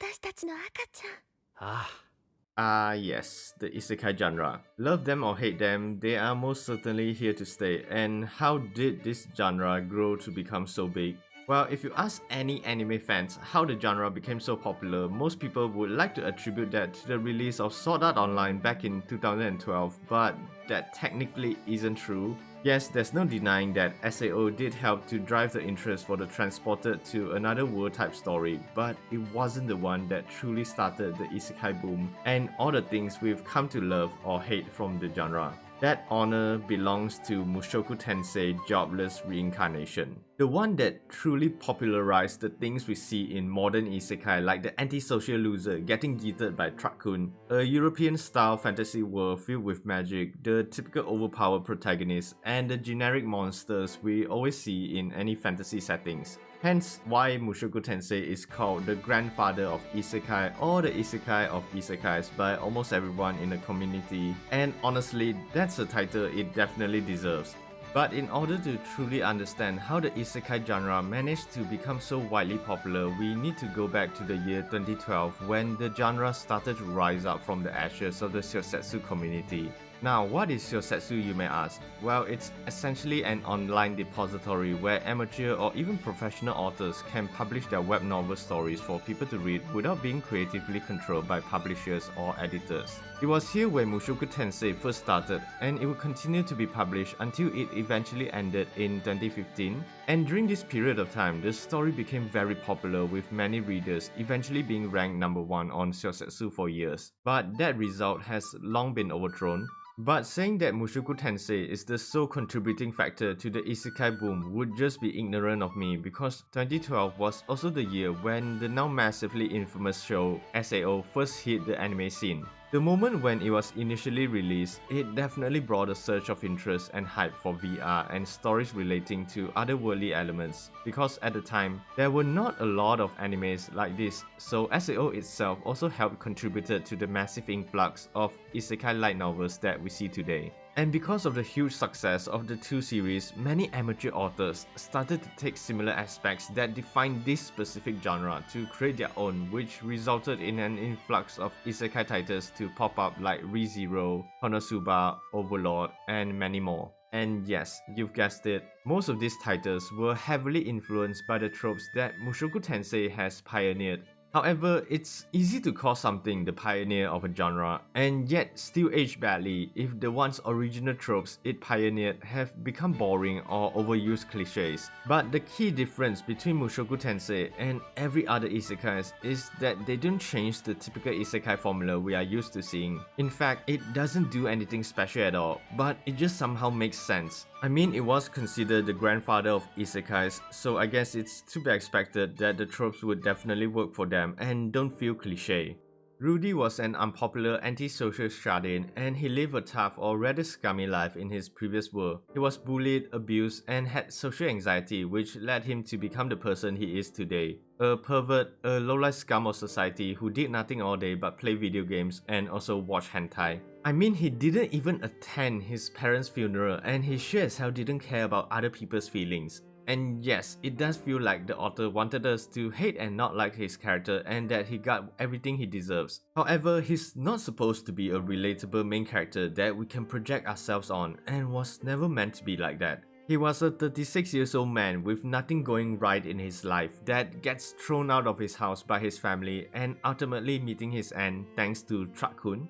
私たちの赤ちゃん。 Yes, the isekai genre. Love them or hate them, they are most certainly here to stay. And how did this genre grow to become so big? Well, if you ask any anime fans how the genre became so popular, most people would like to attribute that to the release of Sword Art Online back in 2012, but that technically isn't true. Yes, there's no denying that SAO did help to drive the interest for the transported to another world type story, but it wasn't the one that truly started the isekai boom and all the things we've come to love or hate from the genre. That honor belongs to Mushoku Tensei Jobless Reincarnation, the one that truly popularized the things we see in modern isekai like the antisocial loser getting yeeted by Truck-kun, a European-style fantasy world filled with magic, the typical overpowered protagonist, and the generic monsters we always see in any fantasy settings. Hence why Mushoku Tensei is called the grandfather of isekai or the isekai of isekais by almost everyone in the community, and honestly that's a title it definitely deserves. But in order to truly understand how the isekai genre managed to become so widely popular, we need to go back to the year 2012 when the genre started to rise up from the ashes of the shousetsu community. Now, what is shousetsu, you may ask? Well, it's essentially an online depository where amateur or even professional authors can publish their web novel stories for people to read without being creatively controlled by publishers or editors. It was here where Mushoku Tensei first started, and it would continue to be published until it eventually ended in 2015. And during this period of time, the story became very popular with many readers eventually being ranked number 1 on shousetsu for years. But that result has long been overthrown. But saying that Mushoku Tensei is the sole contributing factor to the isekai boom would just be ignorant of me, because 2012 was also the year when the now massively infamous show SAO first hit the anime scene. The moment when it was initially released, it definitely brought a surge of interest and hype for VR and stories relating to otherworldly elements, because at the time, there were not a lot of animes like this, so SAO itself also helped contributed to the massive influx of isekai light novels that we see today. And because of the huge success of the two series, many amateur authors started to take similar aspects that define this specific genre to create their own, which resulted in an influx of isekai titles to pop up like ReZero, Konosuba, Overlord, and many more. And yes, you've guessed it, most of these titles were heavily influenced by the tropes that Mushoku Tensei has pioneered. However, it's easy to call something the pioneer of a genre, and yet still age badly if the once original tropes it pioneered have become boring or overused cliches. But the key difference between Mushoku Tensei and every other isekais is that they don't change the typical isekai formula we are used to seeing. In fact, it doesn't do anything special at all, but it just somehow makes sense. I mean, it was considered the grandfather of isekais, so I guess it's to be expected that the tropes would definitely work for them and don't feel cliche. Rudy was an unpopular antisocial shut-in, and he lived a tough or rather scummy life in his previous world. He was bullied, abused, and had social anxiety, which led him to become the person he is today. A pervert, a low-life scum of society who did nothing all day but play video games and also watch hentai. I mean, he didn't even attend his parents' funeral, and he sure as hell didn't care about other people's feelings. And yes, it does feel like the author wanted us to hate and not like his character and that he got everything he deserves. However, he's not supposed to be a relatable main character that we can project ourselves on, and was never meant to be like that. He was a 36-year-old man with nothing going right in his life that gets thrown out of his house by his family and ultimately meeting his end thanks to Truck-kun.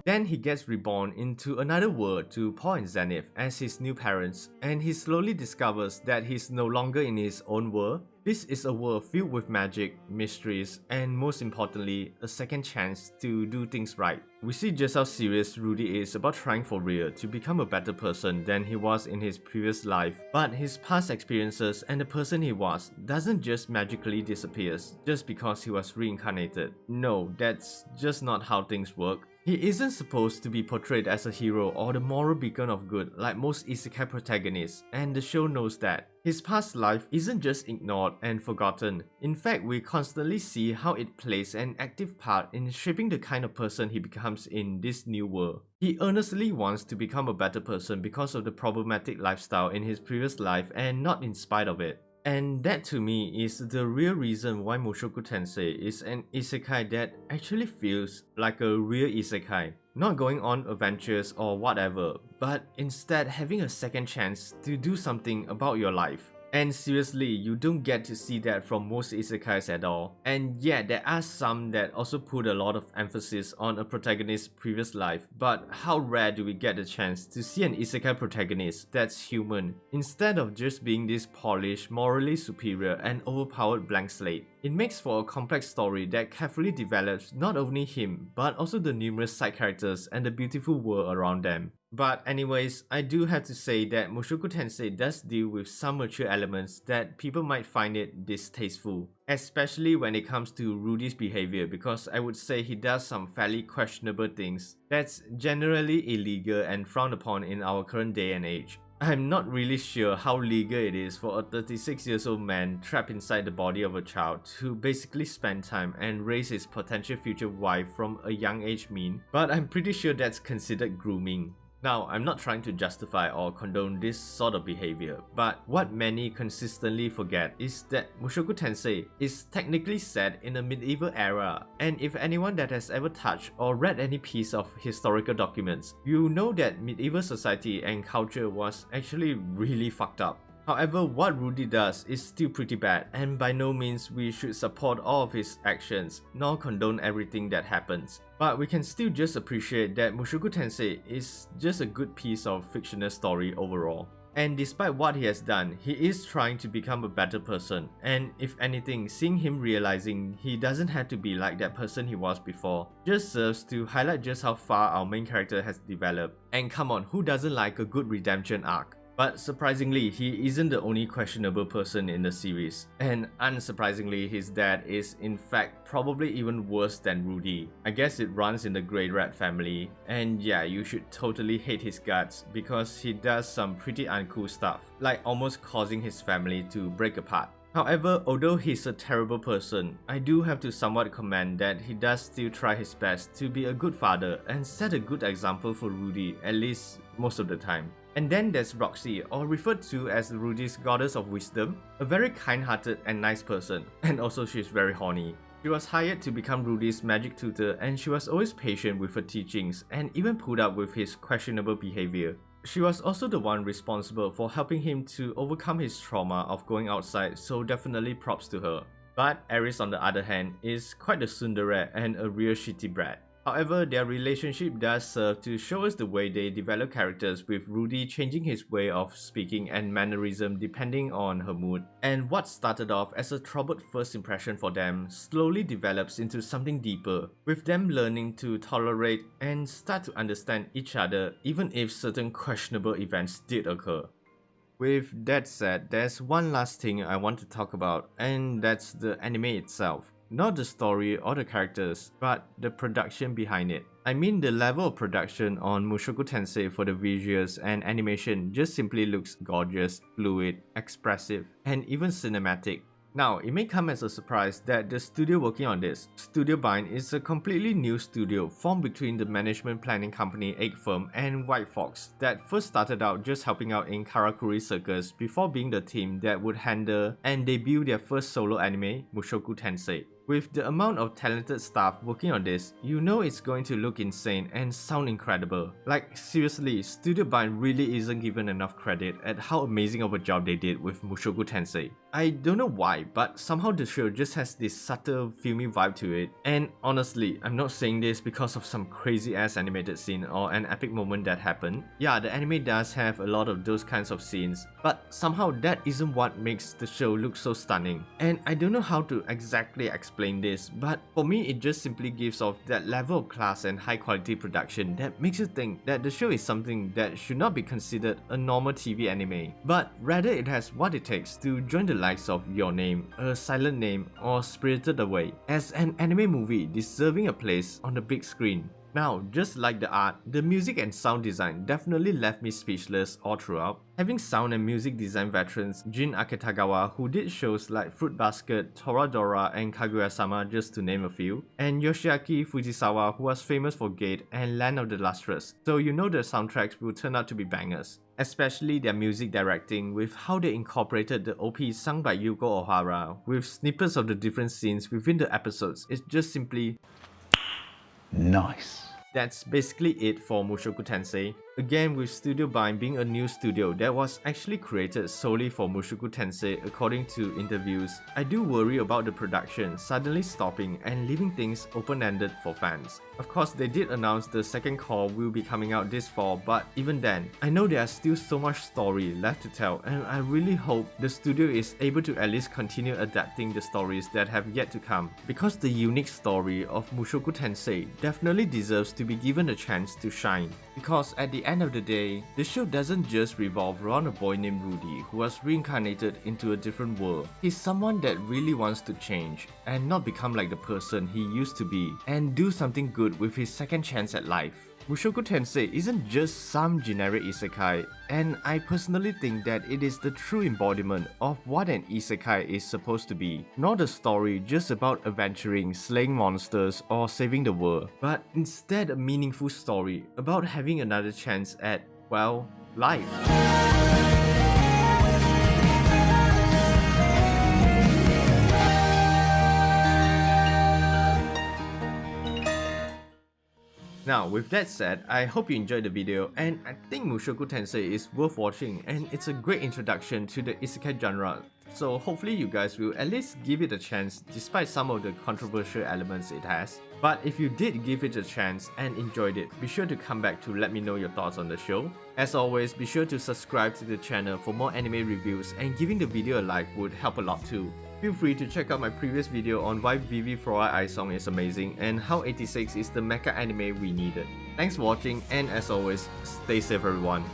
Then he gets reborn into another world to Paul and Zenith as his new parents, and he slowly discovers that he's no longer in his own world. This is a world filled with magic, mysteries, and most importantly, a second chance to do things right. We see just how serious Rudy is about trying for real to become a better person than he was in his previous life, but his past experiences and the person he was doesn't just magically disappear just because he was reincarnated. No, that's just not how things work. He isn't supposed to be portrayed as a hero or the moral beacon of good like most isekai protagonists, and the show knows that. His past life isn't just ignored and forgotten. In fact, we constantly see how it plays an active part in shaping the kind of person he becomes in this new world. He earnestly wants to become a better person because of the problematic lifestyle in his previous life and not in spite of it. And that to me is the real reason why Mushoku Tensei is an isekai that actually feels like a real isekai. Not going on adventures or whatever, but instead having a second chance to do something about your life. And seriously, you don't get to see that from most isekais at all. And yeah, there are some that also put a lot of emphasis on a protagonist's previous life, but how rare do we get the chance to see an isekai protagonist that's human, instead of just being this polished, morally superior and overpowered blank slate. It makes for a complex story that carefully develops not only him, but also the numerous side characters and the beautiful world around them. But anyways, I do have to say that Mushoku Tensei does deal with some mature elements that people might find it distasteful, especially when it comes to Rudy's behavior, because I would say he does some fairly questionable things that's generally illegal and frowned upon in our current day and age. I'm not really sure how legal it is for a 36 years old man trapped inside the body of a child to basically spend time and raise his potential future wife from a young age but I'm pretty sure that's considered grooming. Now, I'm not trying to justify or condone this sort of behavior, but what many consistently forget is that Mushoku Tensei is technically set in a medieval era, and if anyone that has ever touched or read any piece of historical documents, you know that medieval society and culture was actually really fucked up. However, what Rudy does is still pretty bad, and by no means we should support all of his actions, nor condone everything that happens. But we can still just appreciate that Mushoku Tensei is just a good piece of fictional story overall. And despite what he has done, he is trying to become a better person, and if anything, seeing him realizing he doesn't have to be like that person he was before just serves to highlight just how far our main character has developed. And come on, who doesn't like a good redemption arc? But surprisingly, he isn't the only questionable person in the series, and unsurprisingly, his dad is in fact probably even worse than Rudy. I guess it runs in the Grey Rat family, and yeah, you should totally hate his guts because he does some pretty uncool stuff, like almost causing his family to break apart. However, although he's a terrible person, I do have to somewhat commend that he does still try his best to be a good father and set a good example for Rudy, at least most of the time. And then there's Roxy, or referred to as Rudy's goddess of wisdom, a very kind-hearted and nice person, and also she's very horny. She was hired to become Rudy's magic tutor, and she was always patient with her teachings and even put up with his questionable behavior. She was also the one responsible for helping him to overcome his trauma of going outside, so definitely props to her. But Aris on the other hand is quite a tsundere and a real shitty brat. However, their relationship does serve to show us the way they develop characters, with Rudy changing his way of speaking and mannerism depending on her mood. And what started off as a troubled first impression for them slowly develops into something deeper, with them learning to tolerate and start to understand each other even if certain questionable events did occur. With that said, there's one last thing I want to talk about, and that's the anime itself. Not the story or the characters, but the production behind it. I mean, the level of production on Mushoku Tensei for the visuals and animation just simply looks gorgeous, fluid, expressive, and even cinematic. Now, it may come as a surprise that the studio working on this, Studio Bind, is a completely new studio formed between the management planning company Egg Firm and White Fox that first started out just helping out in Karakuri Circus before being the team that would handle and debut their first solo anime, Mushoku Tensei. With the amount of talented staff working on this, you know it's going to look insane and sound incredible. Like seriously, Studio Bind really isn't given enough credit at how amazing of a job they did with Mushoku Tensei. I don't know why, but somehow the show just has this subtle, filmy vibe to it. And honestly, I'm not saying this because of some crazy ass animated scene or an epic moment that happened. Yeah, the anime does have a lot of those kinds of scenes, but somehow that isn't what makes the show look so stunning. And I don't know how to exactly explain this, but for me it just simply gives off that level of class and high quality production that makes you think that the show is something that should not be considered a normal TV anime, but rather it has what it takes to join the likes of Your Name, A Silent Name, or Spirited Away as an anime movie deserving a place on the big screen. Now, just like the art, the music and sound design definitely left me speechless all throughout. Having sound and music design veterans Jin Aketagawa, who did shows like Fruit Basket, Toradora and Kaguya-sama just to name a few, and Yoshiaki Fujisawa, who was famous for Gate and Land of the Lustrous, so you know the soundtracks will turn out to be bangers. Especially their music directing, with how they incorporated the OP sung by Yuko Ohara with snippets of the different scenes within the episodes. It's just simply nice. That's basically it for Mushoku Tensei. Again, with Studio Bind being a new studio that was actually created solely for Mushoku Tensei according to interviews, I do worry about the production suddenly stopping and leaving things open-ended for fans. Of course, they did announce the second core will be coming out this fall, but even then, I know there's still so much story left to tell, and I really hope the studio is able to at least continue adapting the stories that have yet to come, because the unique story of Mushoku Tensei definitely deserves to be given a chance to shine. Because at the end of the day, the show doesn't just revolve around a boy named Rudy who was reincarnated into a different world. He's someone that really wants to change and not become like the person he used to be and do something good with his second chance at life. Mushoku Tensei isn't just some generic isekai, and I personally think that it is the true embodiment of what an isekai is supposed to be. Not a story just about adventuring, slaying monsters, or saving the world, but instead a meaningful story about having another chance at, well, life. Now, with that said, I hope you enjoyed the video, and I think Mushoku Tensei is worth watching and it's a great introduction to the isekai genre, so hopefully you guys will at least give it a chance despite some of the controversial elements it has. But if you did give it a chance and enjoyed it, be sure to come back to let me know your thoughts on the show. As always, be sure to subscribe to the channel for more anime reviews, and giving the video a like would help a lot too. Feel free to check out my previous video on why Vivy Fluorite song is amazing and how 86 is the mecha anime we needed. Thanks for watching, and as always, stay safe everyone.